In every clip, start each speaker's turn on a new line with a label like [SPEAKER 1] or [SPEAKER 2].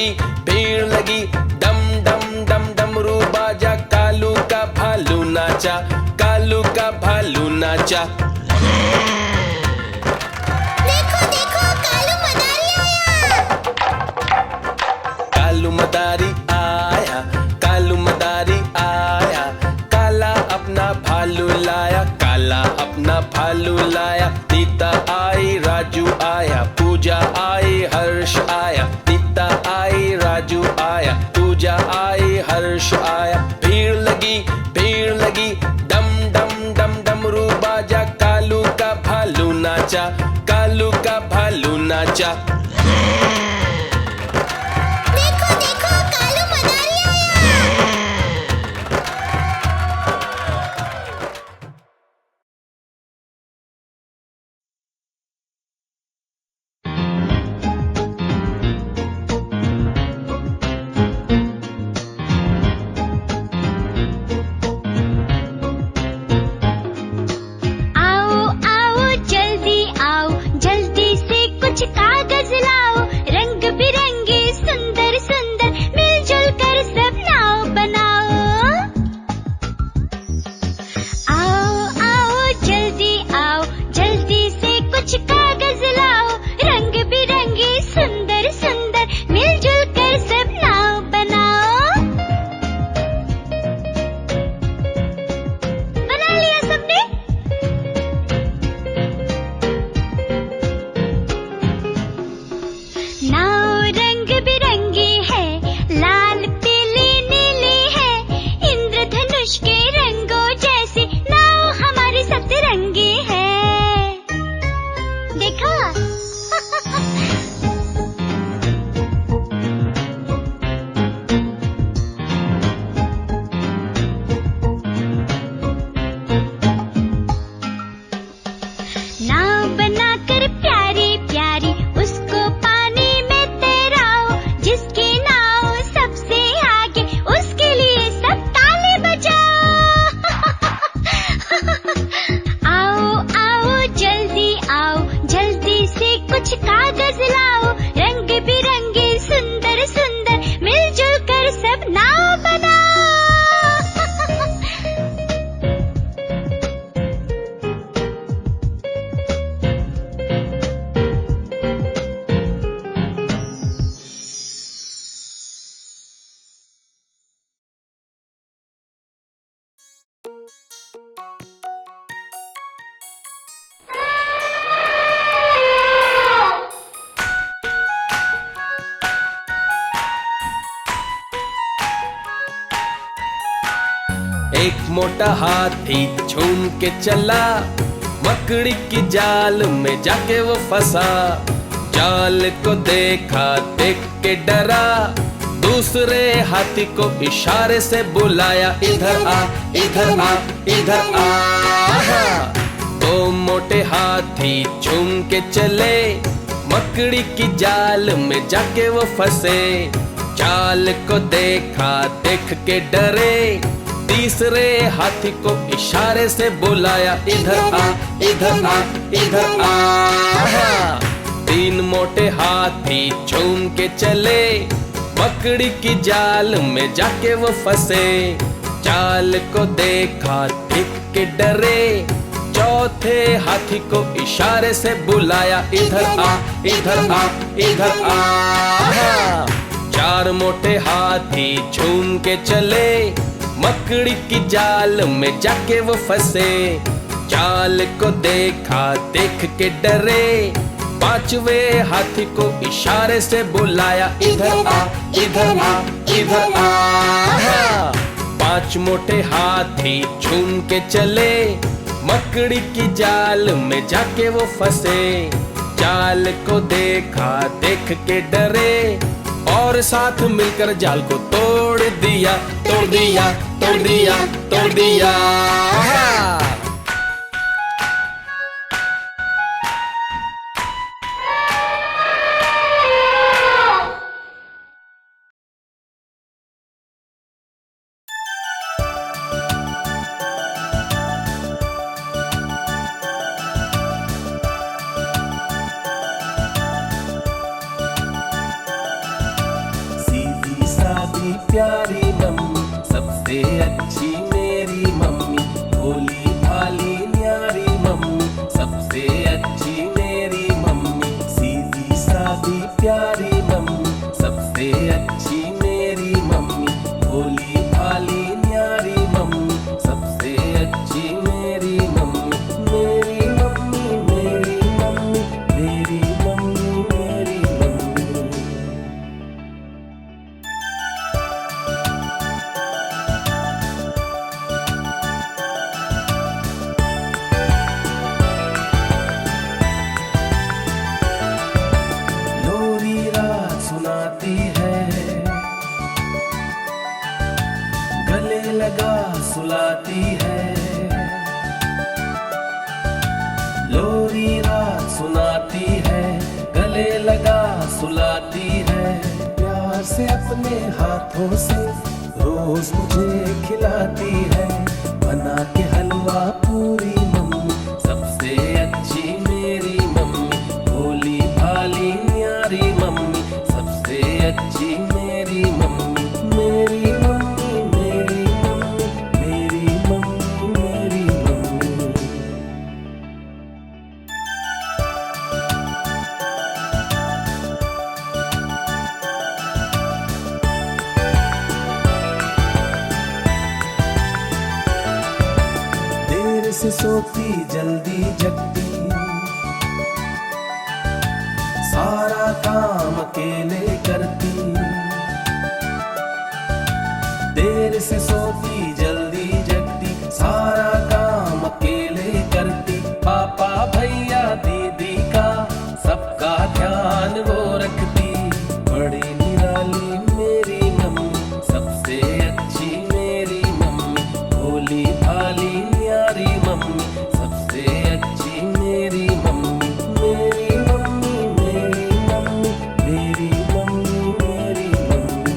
[SPEAKER 1] लगी, भीड़ लगी, डम डम डम डमरू बाजा, कालू का भालू नाचा, कालू का भालू नाचा।
[SPEAKER 2] देखो देखो कालू मदारी आया।
[SPEAKER 1] कालू मदारी आया, कालू मदारी आया, काला अपना भालू लाया, काला अपना भालू लाया। तीता आई, राजू आया, पूजा आई, हर्ष आया, तीता आई, राजू आया, पूजा आई, हर्ष आया। भीड़ लगी, डम डम डम डमरू बाजा, कालू का भालू नाचा, कालू का भालू नाचा।
[SPEAKER 2] देखो देखो कालू मदारी आया। आओ आओ जल्दी आओ, जल्दी से कुछ कागज लाओ, रंग बिरंगे सुंदर सुंदर मिलजुल कर सब नाव बनाओ। आओ आओ जल्दी आओ, जल्दी से कुछ कागज लाओ, रंग बिरंगे सुंदर सुंदर मिलजुल कर सब नाव बनाओ। बना लिया सबने? नाव रंग बिरंगी है, लाल पीली नीली है, इंद्रधनुष के रंगों जैसी नाव हमारी सतरंगी है। देखा? नाव बनाकर प्यारी प्यारी उसको पानी में तैराओ, जिसकी नाव सबसे आगे उसके लिए सब ताली बजाओ। आओ आओ जल्दी आओ, जल्दी से कुछ कागज लाओ, रंग बिरंगे सुंदर सुंदर मिलजुल कर सब नाव बनाओ।
[SPEAKER 1] एक मोटा हाथी झूम के चला, मकड़ी की जाल में जाके वो फंसा। जाल को देखा, देख के डरा, दूसरे हाथी को इशारे से बुलाया, इधर आ, इधर आ, इधर आ। दो मोटे हाथी झूम के चले, मकड़ी की जाल में जाके वो फंसे। जाल को देखा, देख के डरे, तीसरे हाथी को इशारे से बुलाया, इधर आ, इधर आ, इधर आ। तीन मोटे हाथी झूम के चले, मकड़ी की जाल में जाके वो फंसे। जाल को देखा, देख के डरे, चौथे हाथी को इशारे से बुलाया, इधर आ, इधर आ, इधर आ। चार मोटे हाथी झूम के चले, मकड़ी की जाल में जाके वो फंसे। जाल को देखा, देख के डरे, पांचवे हाथी को इशारे से बुलाया, इधर आ, इधर आ, इधर आ। पांच मोटे हाथी झूम के चले, मकड़ी की जाल में जाके वो फंसे। जाल को देखा, देख के डरे, और साथ मिलकर जाल को तोड़ दिया, तोड़ दिया, तोड़ दिया, तोड़ दिया। सादी प्यारी मम्मी, सबसे अच्छी मेरी मम्मी, भोली भाली न्यारी मम्मी, सबसे अच्छी मेरी मम्मी, सीधी सादी प्यारी मम्मी, सबसे अच्छी मेरी मम्मी, भोली भाली न्यारी मम्मी, सबसे अच्छी मेरी मम्मी, मेरी मम्मी, मेरी मम्मी, मेरी मम्मी, मेरी मम्मी। लोरी रात सुनाती है, गले लगा सुलाती है, लोरी रात सुनाती है, गले लगा सुलाती है, प्यार से अपने हाथों से रोज मुझे खिलाती है, बना के हलवा पूरी मम्मी, सबसे अच्छी मेरी मम्मी, भोली भाली न्यारी मम्मी, सबसे अच्छी मेरी मम्मी, मेरी मम्मी, मेरी मम्मी, मेरी मम्मी, मेरी मम्मी। देर से सोती जल्दी जगती, सारा काम अकेले करती, देर से सोती जल्दी जगती, सारा काम अकेले करती, पापा भैया दीदी का सबका ध्यान वो रखती, बड़ी निराली मेरी मम्मी, सबसे अच्छी मेरी मम्मी, भोली भाली न्यारी मम्मी, सबसे अच्छी मेरी मम्मी, मेरी मम्मी, मेरी मम्मी, मेरी मम्मी, मेरी मम्मी।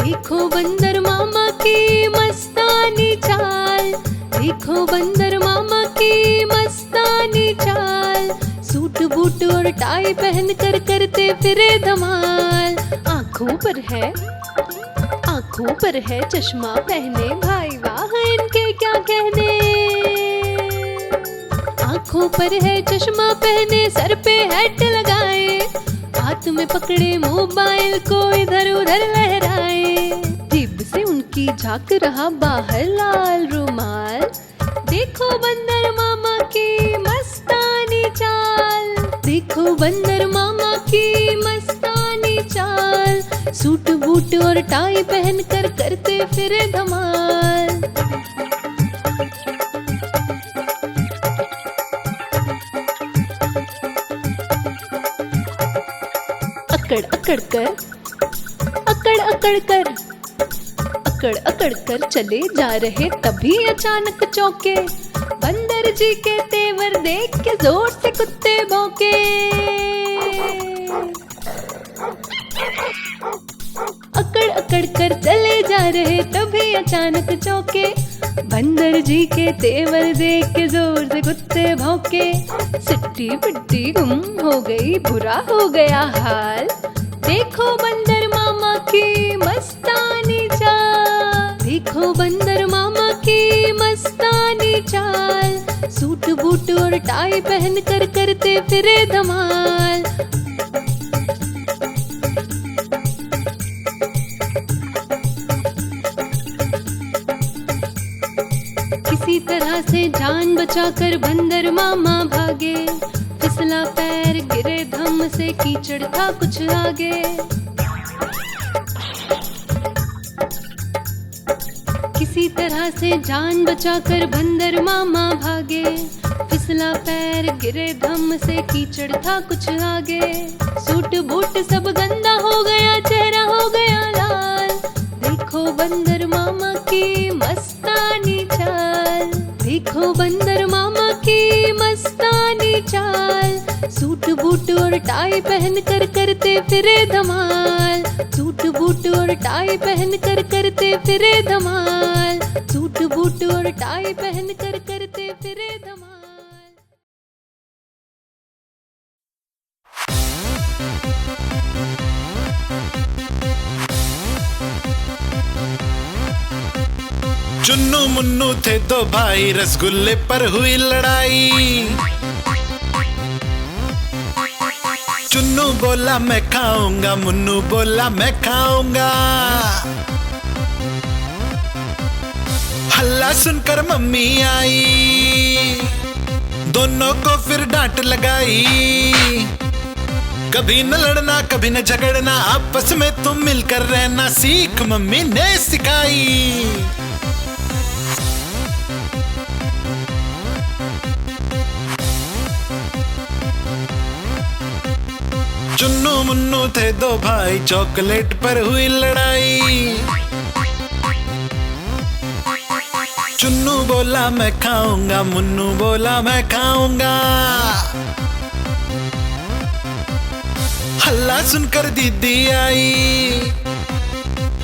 [SPEAKER 3] देखो बंदर मामा की मस्तानी चाल, देखो बंदर मामा की मस्तानी चाल, सूट बूट और टाई पहन कर करते फिरे धमाल, आंखों पर है चश्मा पहने, भाई वाह इनके क्या कहने, आंखों पर है चश्मा पहने, सर पे हैट लगाए, हाथ में पकड़े मोबाइल को इधर उधर लहराए, जेब से उनकी झांक रहा बाहर लाल रुमाल, देखो बंदर मामा की मस्तानी चाल, देखो बंदर मामा की मस्तानी चाल, सूट बूट और टाई पहन कर करते फिरे धमाल। अकड़ अकड़ कर चले जा रहे, तभी अचानक चौके, बंदर जी के तेवर देख के जोर से कुत्ते भौंके, अकड़ कर चले जा रहे, तभी अचानक चौके, बंदर जी के तेवर देख के जोर से कुत्ते भौंके, सिट्टी पिट्टी गुम हो गई, बुरा हो गया हाल, देखो बंदर मामा की मस्तानी चाल, देखो बंदर मामा की मस्तानी चाल, सूट बूट और टाई पहन कर करते फिरे धमाल। किसी तरह से जान बचाकर बंदर मामा भागे, फिसला पैर गिरे धम से, कीचड़ था कुछ आगे, किसी तरह से जान बचाकर बंदर मामा भागे, फिसला पैर गिरे धम से, कीचड़ था कुछ आगे, सूट बूट सब गंदा हो गया, चेहरा हो गया लाल, देखो बंदर मामा की मस्तानी चाल, देखो बंदर मामा की मस्तानी चाल, सूट बूट और टाई पहन कर करते फिरे धमाल, सूट बूट और टाई पहन कर करते फिरे धमाल, सूट बूट और टाई पहन कर करते फिरे धमाल।
[SPEAKER 4] चुन्नू मुन्नू थे दो भाई, रसगुल्ले पर हुई लड़ाई। चुन्नू बोला मैं खाऊंगा, मुन्नू बोला मैं खाऊंगा। हल्ला सुनकर मम्मी आई, दोनों को फिर डांट लगाई। कभी न लड़ना कभी न झगड़ना, आपस में तुम मिलकर रहना सीख मम्मी ने सिखाई। चुन्नू मुन्नू थे दो भाई, चॉकलेट पर हुई लड़ाई। चुन्नू बोला मैं खाऊंगा, मुन्नू बोला मैं खाऊंगा। हल्ला सुनकर दीदी आई,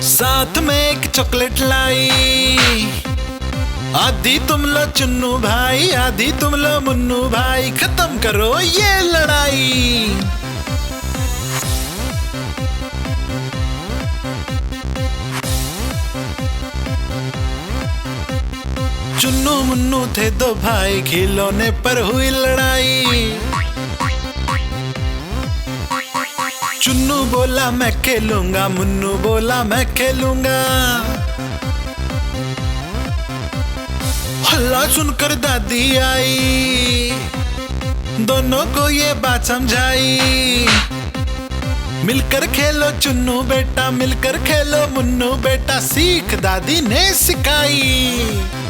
[SPEAKER 4] साथ में एक चॉकलेट लाई। आधी तुम लो चुन्नू भाई, आधी तुम लो मुन्नू भाई, खत्म करो ये लड़ाई। चुन्नू मुन्नू थे दो भाई, खिलौने पर हुई लड़ाई। चुन्नू बोला मैं खेलूंगा, मुन्नू बोला मैं खेलूंगा। हल्ला सुनकर दादी आई, दोनों को ये बात समझाई। मिलकर खेलो चुन्नू बेटा, मिलकर खेलो मुन्नू बेटा, सीख दादी ने सिखाई।